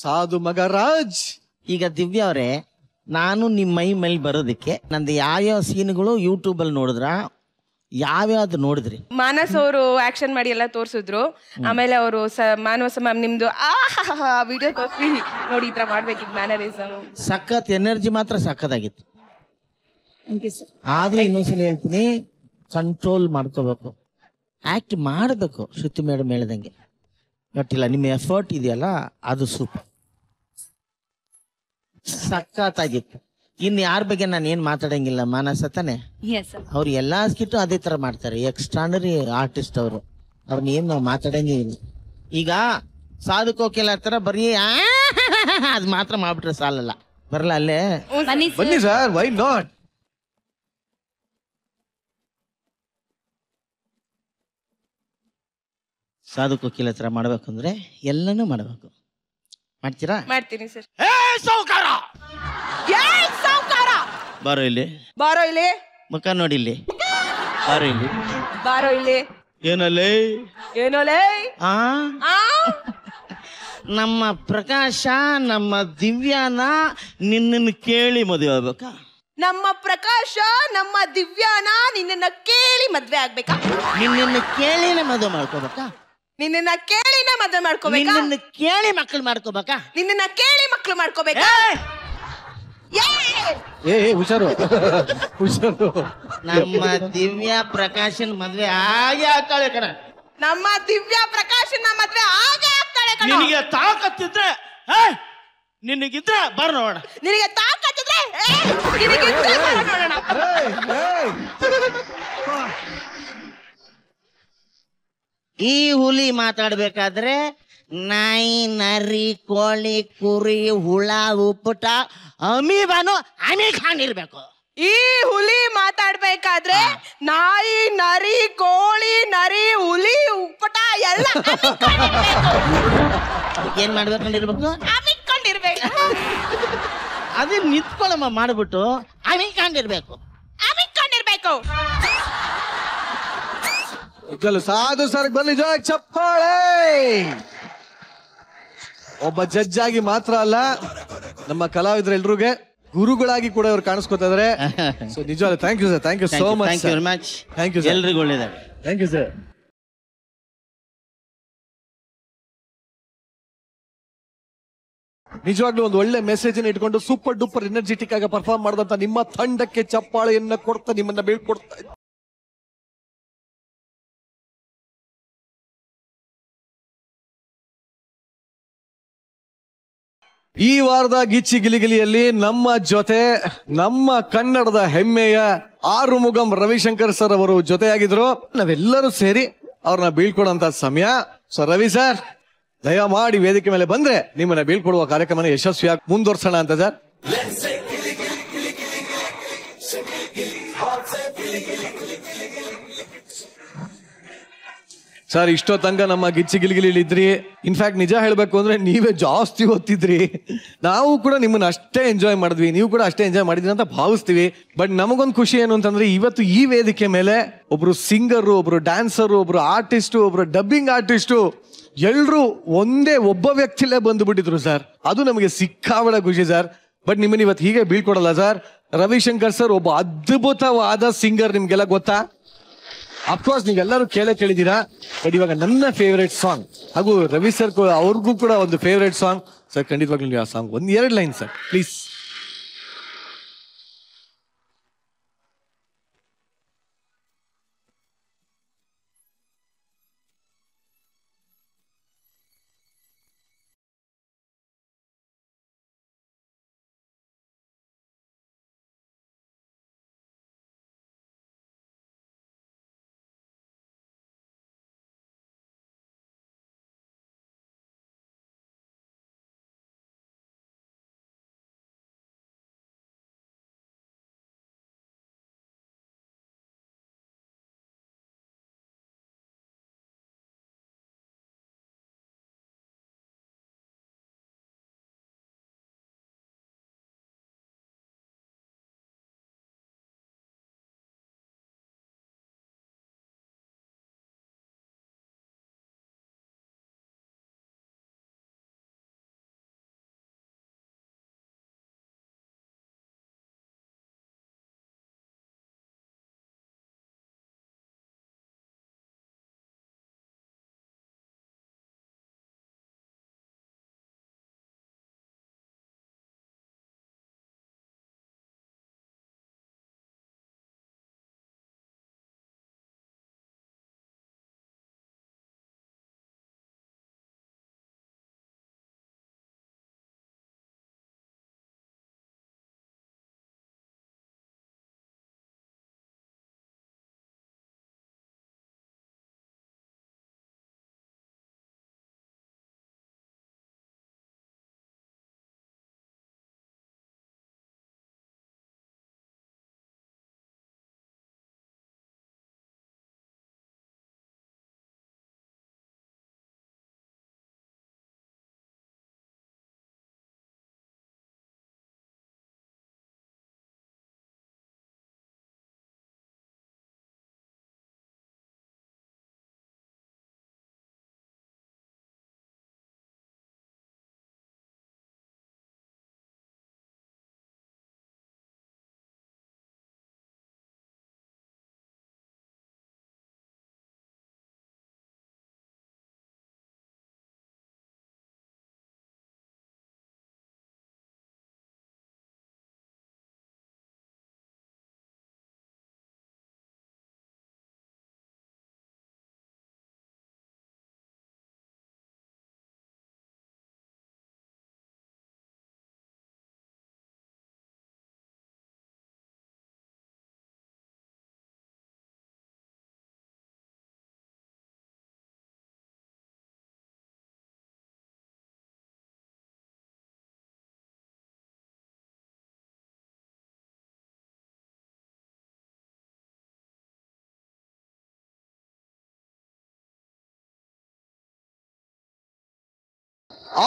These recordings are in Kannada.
ಸಾಧು ಮಗರಾಜ್. ಈಗ ದಿವ್ಯಾ ಅವರೇ, ನಾನು ನಿಮ್ಮ ಮೈ ಮೇಲೆ ಬರೋದಕ್ಕೆ ನಂದು ಯಾವ್ಯಾವ ಸೀನ್ಗಳು ಯೂಟ್ಯೂಬಲ್ಲಿ ನೋಡಿದ್ರ, ಯಾವ್ಯಾವ್ದು ನೋಡಿದ್ರಿ? ಮಾನಸ್ ಅವರು ಆಕ್ಷನ್ ಮಾಡಿ ಎಲ್ಲ ತೋರಿಸಿದ್ರು. ಆಮೇಲೆ ಅವರು ಮಾನಸ ಮ್ಯಾಮ್ ನಿಮ್ದು ವಿಡಿಯೋ ತೋರಿಸಿ ನೋಡಿ ಈ ತರ ಮಾಡ್ಬೇಕಿತ್ತು ಮ್ಯಾನರಿಸಮ್. ಸಖತ್ ಎನರ್ಜಿ ಮಾತ್ರ ಸಖತ್ತಾಗಿತ್ತು. ಆದ್ರೂ ಇನ್ನೊಂದ್ಸಲ ಹೇಳ್ತೀನಿ, ಕಂಟ್ರೋಲ್ ಮಾಡ್ಕೋಬೇಕು, ಆಕ್ಟ್ ಮಾಡಬೇಕು. ಶ್ರುತಿ ಮೇಡಮ್ ಹೇಳ್ದಂಗೆ ಗೊತ್ತಿಲ್ಲ, ನಿಮ್ಮ ಎಫರ್ಟ್ ಇದೆಯಲ್ಲ ಅದು ಸೂಪರ್, ಸಖತ್ತಾಗಿತ್ತು. ಇನ್ನು ಯಾರ ಬಗ್ಗೆ ನಾನು ಏನು ಮಾತಾಡಂಗಿಲ್ಲ, ಮಾನಸ ತಾನೆ. ಅವ್ರು ಎಲ್ಲಾ ಸ್ಕಿಟ್ಟು ಅದೇ ತರ ಮಾಡ್ತಾರೆ, ಎಕ್ಸ್ಟ್ರಾನರಿ ಆರ್ಟಿಸ್ಟ್ ಅವರು. ಅವ್ರನ್ನ ಏನು ನಾವು ಮಾತಾಡಂಗೇ ಇಲ್ಲ. ಈಗ ಸಾಧು ಕೋಕಿಲ ತರ ಬರೀ ಅದು ಮಾತ್ರ ಮಾಡ್ಬಿಟ್ರೆ ಸಾಲಲ್ಲ, ಬರಲ್ಲ ಅಲ್ಲೇ. ಬನ್ನಿ sir, why not? Sadhu Kokila ತರ ಮಾಡ್ಬೇಕಂದ್ರೆ ಎಲ್ಲನೂ ಮಾಡ್ಬೇಕು. ಮಾಡ್ತೀರಾ? ಮಾಡ್ತೀನಿ ಸರ್. ಬಾರೋ ಇಲ್ಲಿ, ಬಾರೋ ಇಲ್ಲಿ, ಮುಖ ನೋಡಿ ಇಲ್ಲಿ, ಬಾರೋ ಇಲ್ಲಿ, ಬಾರೋ ಇಲ್ಲಿ. ಏನಲ್ಲೇ ಏನೋಲೇ ಆ ನಮ್ಮ ಪ್ರಕಾಶ ನಮ್ಮ ದಿವ್ಯಾನ ನಿನ್ನನ್ನು ಕೇಳಿ ಮದುವೆ ಆಗ್ಬೇಕಾ? ನಮ್ಮ ಪ್ರಕಾಶ ನಮ್ಮ ದಿವ್ಯಾನ ನಿನ್ನನ್ನ ಕೇಳಿ ಮದ್ವೆ ಆಗ್ಬೇಕಾ? ನಿನ್ನನ್ನು ಕೇಳಿನೇ ಮದುವೆ ಮಾಡ್ಕೋಬೇಕಾ? ನಿನ್ನನ್ನ ಕೇಳಿನೇ ಮದ್ವೆ ಮಾಡ್ಕೋಬೇಕಾ? ನಿನ್ನನ್ನು ಕೇಳಿ ಮಕ್ಕಳು ಮಾಡ್ಕೋಬೇಕಾ? ನಿನ್ನನ್ನ ಕೇಳಿ ಮಕ್ಳು ಮಾಡ್ಕೋಬೇಕಾ? ಹುಷಾರು ಹುಷಾರು. ನಮ್ಮ ದಿವ್ಯಾ ಪ್ರಕಾಶನ್ ಮದ್ವೆ ಹಾಗೆ ಆಗ್ತಾಳೆ ಕಣ. ನಮ್ಮ ದಿವ್ಯಾ ಪ್ರಕಾಶನ ಮದ್ವೆ ಹಾಗೆ ಆಗ್ತಾಳೆ ಕಣ. ನಿನಗೆ ತಾಕತ್ತಿದ್ರೆ ನಿನಗಿದ್ರೆ ಬರ್ ನೋಡ. ನಿನಗೆ ತಾಕತ್ತಿದ್ರೆ ನಿನಗಿದ್ರೆ ಬರ ನೋಡೋಣ. ಈ ಹುಲಿ ಮಾತಾಡ್ಬೇಕಾದ್ರೆ ನಾಯಿ ನರಿ ಕೋಳಿ ಕುರಿ ಹುಳ ಉಪ್ಪುಟ ಅಮೀಬಾನು ಅಮೀರ್ ಖಾನ್ ಇರ್ಬೇಕು. ಈ ಹುಲಿ ಮಾತಾಡ್ಬೇಕಾದ್ರೆ ನಾಯಿ ನರಿ ಕೋಳಿ ನರಿ ಹುಲಿ ಉಪ್ಪಟ ಎಲ್ಲ ಏನ್ ಮಾಡ್ಬೇಕಂಡಿರ್ಬೇಕು? ಅಮಿಕೊಂಡಿರ್ಬೇಕು. ಅದೇ ನಿಂತ್ಕೊಳ್ಳಮ್ಮ ಮಾಡ್ಬಿಟ್ಟು ಅಮಿಕೊಂಡಿರ್ಬೇಕು, ಅಮಿಕೊಂಡಿರ್ಬೇಕು. ಸಾಧು ಸರ್ ಬನ್ನಿ, ಜೋಗ ಚಪ್ಪಾಳೆ. ಒಬ್ಬ ಜಡ್ಜ್ ಆಗಿ ಮಾತ್ರ ಅಲ್ಲ, ನಮ್ಮ ಕಲಾವಿದರೆಲ್ರಿಗೆ ಗುರುಗಳಾಗಿ ಕೂಡ ಅವ್ರು ಕಾಣಿಸ್ಕೊತಾ ಇದಾರೆ. ಸೊ ನಿಜವಾಗ್ಲೂ thank you sir, thank you so much. Thank you very much. Thank you sir, ಎಲ್ರಿಗೂ ಒಳ್ಳೇದಾಗಲಿ. Thank you sir. ನಿಜವಾಗ್ಲೂ ಒಂದು ಒಳ್ಳೆ ಮೆಸೇಜ್ ಇಟ್ಕೊಂಡು ಸೂಪರ್ ಡೂಪರ್ ಎನರ್ಜೆಟಿಕ್ ಆಗಿ ಪರ್ಫಾರ್ಮ್ ಮಾಡಿದಂತ ನಿಮ್ಮ ತಂಡಕ್ಕೆ ಚಪ್ಪಾಳೆಯನ್ನ ಕೊಡ್ತಾ ನಿಮ್ಮನ್ನ ಬೀಳ್ಕೊಡ್ತಾ ಈ ವಾರದ ಗಿಚ್ಚಿ ಗಿಲಿಗಿಲಿಯಲ್ಲಿ ನಮ್ಮ ಜೊತೆ ನಮ್ಮ ಕನ್ನಡದ ಹೆಮ್ಮೆಯ ಆರುಮುಗಂ ರವಿಶಂಕರ್ ಸರ್ ಅವರು ಜೊತೆಯಾಗಿದ್ರು. ನಾವೆಲ್ಲರೂ ಸೇರಿ ಅವ್ರನ್ನ ಬೀಳ್ಕೊಡಂತ ಸಮಯ. ಸೊ ರವಿ ಸರ್, ದಯಮಾಡಿ ವೇದಿಕೆ ಮೇಲೆ ಬಂದ್ರೆ ನಿಮ್ಮನ್ನ ಬೀಳ್ಕೊಡುವ ಕಾರ್ಯಕ್ರಮನ ಯಶಸ್ವಿಯಾಗಿ ಮುಂದುವರ್ಸೋಣ ಅಂತ ಸರ್. ಸರ್ ಇಷ್ಟೋ ತನಕ ನಮ್ಮ ಗಿಚ್ಚಿ ಗಿಲಿಗಿಲಿ ಇದ್ರಿ. ಇನ್ಫ್ಯಾಕ್ಟ್ ನಿಜ ಹೇಳ್ಬೇಕು ಅಂದ್ರೆ ನೀವೇ ಜಾಸ್ತಿ ಓದ್ತಿದ್ರಿ. ನಾವು ಕೂಡ ನಿಮ್ಮನ್ನ ಅಷ್ಟೇ ಎಂಜಾಯ್ ಮಾಡಿದ್ವಿ, ನೀವು ಕೂಡ ಅಷ್ಟೇ ಎಂಜಾಯ್ ಮಾಡಿದ್ರಿ ಅಂತ ಭಾವಿಸ್ತೀವಿ. ಬಟ್ ನಮಗೊಂದು ಖುಷಿ ಏನು ಅಂತಂದ್ರೆ ಇವತ್ತು ಈ ವೇದಿಕೆ ಮೇಲೆ ಒಬ್ರು ಸಿಂಗರು, ಒಬ್ರು ಡ್ಯಾನ್ಸರು, ಒಬ್ರು ಆರ್ಟಿಸ್ಟು, ಒಬ್ರು ಡಬ್ಬಿಂಗ್ ಆರ್ಟಿಸ್ಟು ಎಲ್ರು ಒಂದೇ ಒಬ್ಬ ವ್ಯಕ್ತಿಲೇ ಬಂದುಬಿಟ್ಟಿದ್ರು ಸರ್. ಅದು ನಮಗೆ ಸಿಕ್ಕಾಬಡ ಖುಷಿ ಸರ್. ಬಟ್ ನಿಮ್ಮನ್ನ ಇವತ್ತು ಹೀಗೆ ಬೀಳ್ಕೊಡಲ್ಲ ಸರ್. ರವಿಶಂಕರ್ ಸರ್ ಒಬ್ಬ ಅದ್ಭುತವಾದ ಸಿಂಗರ್, ನಿಮ್ಗೆಲ್ಲ ಗೊತ್ತಾ? ಅಫ್ಕೋರ್ಸ್ ನೀವೆಲ್ಲರೂ ಕೇಳಿದ್ದೀರಾ. ಬಟ್ ಇವಾಗ ನನ್ನ ಫೇವರೇಟ್ ಸಾಂಗ್ ಹಾಗೂ ರವಿ ಸರ್ ಅವ್ರಿಗೂ ಕೂಡ ಒಂದು ಫೇವರೇಟ್ ಸಾಂಗ್ ಸರ್. ಖಂಡಿತವಾಗ್ಲೂ ನೀವು ಆ ಸಾಂಗ್ ಒಂದ್ 2 line sir please.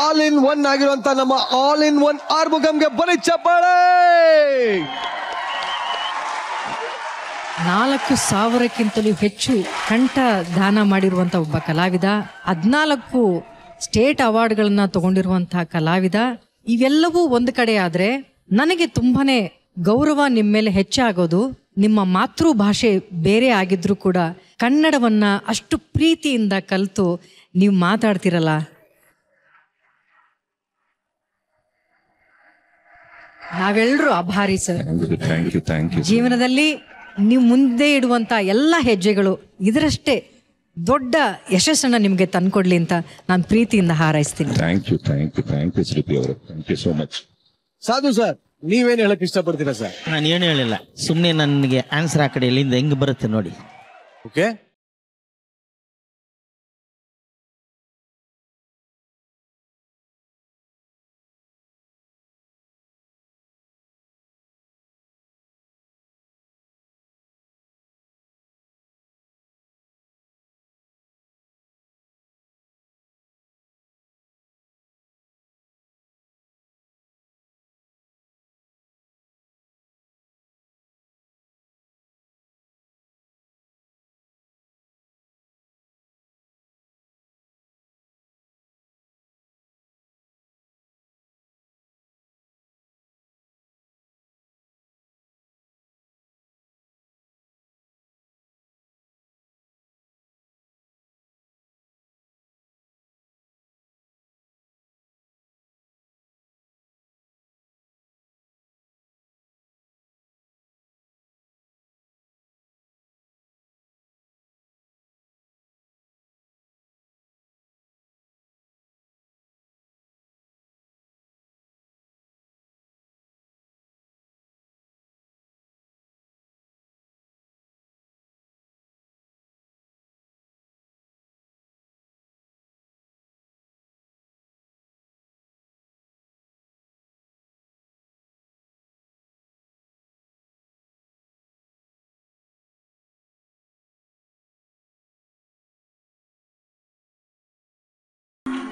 All in one ಆಗಿರುವಂತ ನಮ್ಮ ಆಲ್ ಇನ್ ಒನ್ ಆರ್ಮುಗಂಗೆ ಬರೀ ಚಪ್ಪಾಳೆ. 4,000ಕ್ಕಿಂತಲೂ ಹೆಚ್ಚು ಕಂಠ ದಾನ ಮಾಡಿರುವಂತ ಒಬ್ಬ ಕಲಾವಿದ, 14 ಸ್ಟೇಟ್ ಅವಾರ್ಡ್ಗಳನ್ನ ತಗೊಂಡಿರುವಂತಹ ಕಲಾವಿದ. ಇವೆಲ್ಲವೂ ಒಂದು ಕಡೆ ಆದ್ರೆ ನನಗೆ ತುಂಬಾನೇ ಗೌರವ ನಿಮ್ಮ ಮೇಲೆ ಹೆಚ್ಚಾಗೋದು, ನಿಮ್ಮ ಮಾತೃಭಾಷೆ ಬೇರೆ ಆಗಿದ್ರು ಕೂಡ ಕನ್ನಡವನ್ನ ಅಷ್ಟು ಪ್ರೀತಿಯಿಂದ ಕಲಿತು ನೀವು ಮಾತಾಡ್ತಿರಲ್ಲ, ನಾವೆಲ್ಲರೂ ಆಭಾರಿ ಸರ್. ಜೀವನದಲ್ಲಿ ನೀವು ಮುಂದೆ ಇಡುವಂತ ಎಲ್ಲ ಹೆಜ್ಜೆಗಳು ಇದರಷ್ಟೇ ದೊಡ್ಡ ಯಶಸ್ಸನ್ನ ನಿಮ್ಗೆ ತಂದ್ಕೊಡ್ಲಿ ಅಂತ ನಾನು ಪ್ರೀತಿಯಿಂದ ಹಾರೈಸ್ತೀನಿ. ಥ್ಯಾಂಕ್ ಯು ಶ್ರುತಿ ಅವರು, ಥ್ಯಾಂಕ್ ಯು ಸೋ ಮಚ್. ಸಾಧು ಸರ್, ನೀವೇನ್ ಹೇಳಕ್ ಇಷ್ಟಪಡ್ತೀರಾ ಸರ್? ನಾನು ಏನು ಹೇಳಿಲ್ಲ, ಸುಮ್ಮನೆ ನನಗೆ ಆನ್ಸರ್ ಆ ಕಡೆ ಎಲ್ಲಿಂದ ಹೆಂಗ್ ಬರುತ್ತೆ ನೋಡಿ. ಓಕೆ,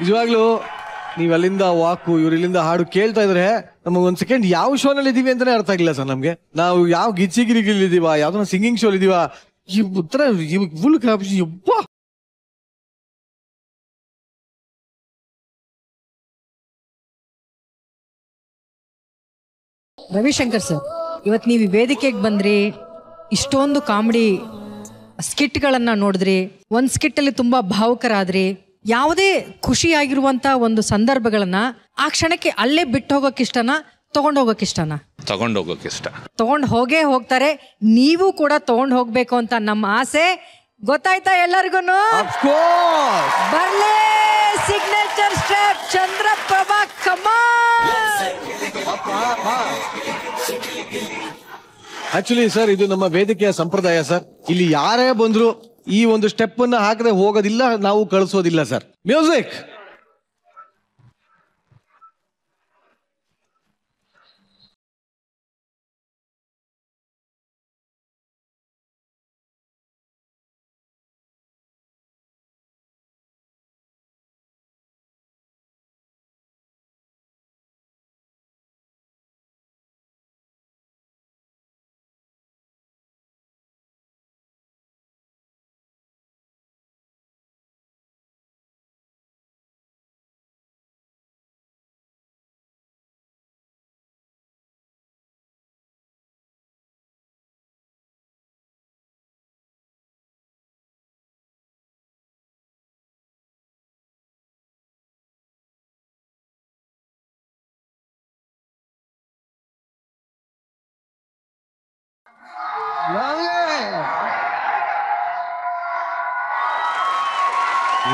ನಿಜವಾಗ್ಲೂ ನೀವ್ ಅಲ್ಲಿಂದ ವಾಕು ಇವ್ರಿಲ್ಲಿಂದ ಹಾಡು ಕೇಳ್ತಾ ಇದ್ರೆ ನಮಗ್ ಒಂದ್ ಸೆಕೆಂಡ್ ಯಾವ ಶೋನಲ್ಲಿ ಇದೀವಿ ಅಂತಾನೆ ಅರ್ಥ ಆಗಿಲ್ಲ ಸರ್ ನಮ್ಗೆ. ನಾವು ಯಾವ ಗಿಚ್ಚಿಗಿರಿಗಿಲ್ ಇದೀವ, ಯಾವ್ದೋ ಸಿಂಗಿಂಗ್ ಶೋ ಇದೀವ, ಈ ಉತ್ತರ ಫುಲ್ ಯಬ್ಬ. ರವಿಶಂಕರ್ ಸರ್, ಇವತ್ತು ನೀವು ವೇದಿಕೆಗೆ ಬಂದ್ರಿ, ಇಷ್ಟೊಂದು ಕಾಮಿಡಿ ಸ್ಕಿಟ್ಗಳನ್ನ ನೋಡಿದ್ರಿ, ಒಂದ್ ಸ್ಕಿಟ್ ಅಲ್ಲಿ ತುಂಬಾ ಭಾವುಕರಾದ್ರಿ. ಯಾವುದೇ ಖುಷಿಯಾಗಿರುವಂತ ಒಂದು ಸಂದರ್ಭಗಳನ್ನ ಆ ಕ್ಷಣಕ್ಕೆ ಅಲ್ಲೇ ಬಿಟ್ಟು ಹೋಗೋಕೆ ಇಷ್ಟನಾ, ತಗೊಂಡು ಹೋಗೋಕೆ ಇಷ್ಟನಾ? ತಗೊಂಡೋಗೋಕೆ ಇಷ್ಟ. ತಗೊಂಡು ಹೋಗೇ ಹೋಗ್ತಾರೆ, ನೀವು ಕೂಡ ತಗೊಂಡು ಹೋಗ್ಬೇಕು ಅಂತ ನಮ್ಮ ಆಸೆ. ಗೊತ್ತಾಯ್ತಾ ಎಲ್ಲರಿಗೂ? ಬರ್ಲೇ ಸಿಗ್ನೇಚರ್ ಸ್ಟೆಪ್ ಚಂದ್ರಪ್ರಭಾ ಕಮಾಲ್. ಆಕ್ಚುಲಿ ಸರ್, ಇದು ನಮ್ಮ ವೇದಿಕೆಯ ಸಂಪ್ರದಾಯ ಸರ್. ಇಲ್ಲಿ ಯಾರೇ ಬಂದ್ರು ಈ ಒಂದು ಸ್ಟೆಪ್ ಅನ್ನ ಹಾಕದೆ ಹೋಗೋದಿಲ್ಲ, ನಾವು ಕಳಿಸೋದಿಲ್ಲ ಸರ್. ಮ್ಯೂಸಿಕ್.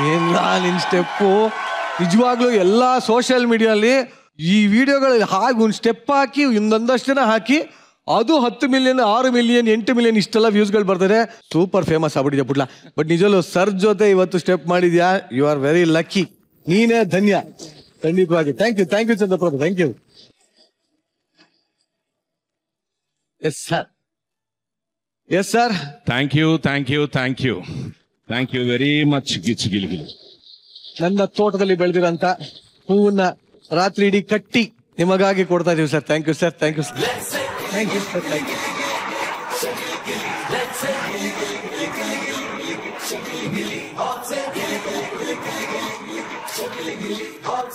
ಏನಿಲ್ಲ ನಿನ್ ಸ್ಟೆಪ್ಪು. ನಿಜವಾಗ್ಲೂ ಎಲ್ಲಾ ಸೋಷಿಯಲ್ ಮೀಡಿಯಲ್ಲಿ ಈ ವಿಡಿಯೋಗಳಲ್ಲಿ ಹಾಗೆ ಒಂದು ಸ್ಟೆಪ್ ಹಾಕಿ ಒಂದೊಂದಷ್ಟು ಜನ ಹಾಕಿ ಅದು 10 ಮಿಲಿಯನ್ 6 ಮಿಲಿಯನ್ 8 ಮಿಲಿಯನ್ ಇಷ್ಟೆಲ್ಲ ವ್ಯೂಸ್ಗಳು ಬರ್ತಾರೆ. ಸೂಪರ್ ಫೇಮಸ್ ಆಗ್ಬಿಟ್ಟಿದೆ ಪುಟ್ಲ. ಬಟ್ ನಿಜವಲ್ಲೂ ಸರ್ ಜೊತೆ ಇವತ್ತು ಸ್ಟೆಪ್ ಮಾಡಿದ್ಯಾ, ಯು ಆರ್ ವೆರಿ ಲಕ್ಕಿ. ನೀನೇ ಧನ್ಯ ಖಂಡಿತವಾಗಿ. Thank you Chandraprabhu, thank you. Yes sir, yes sir. Thank you very much Gicchi Giligili. ನನ್ನ ತೋಟದಲ್ಲಿ ಬೆಳೆದಿರಂತ ಹೂವನ್ನ ರಾತ್ರಿ ಇಡೀ ಕಟ್ಟಿ ನಿಮಗಾಗಿ ಕೊಡ್ತಾ ಇದೀವಿ ಸರ್. Thank you sir, thank you sir, thank you sir, thank you. Hot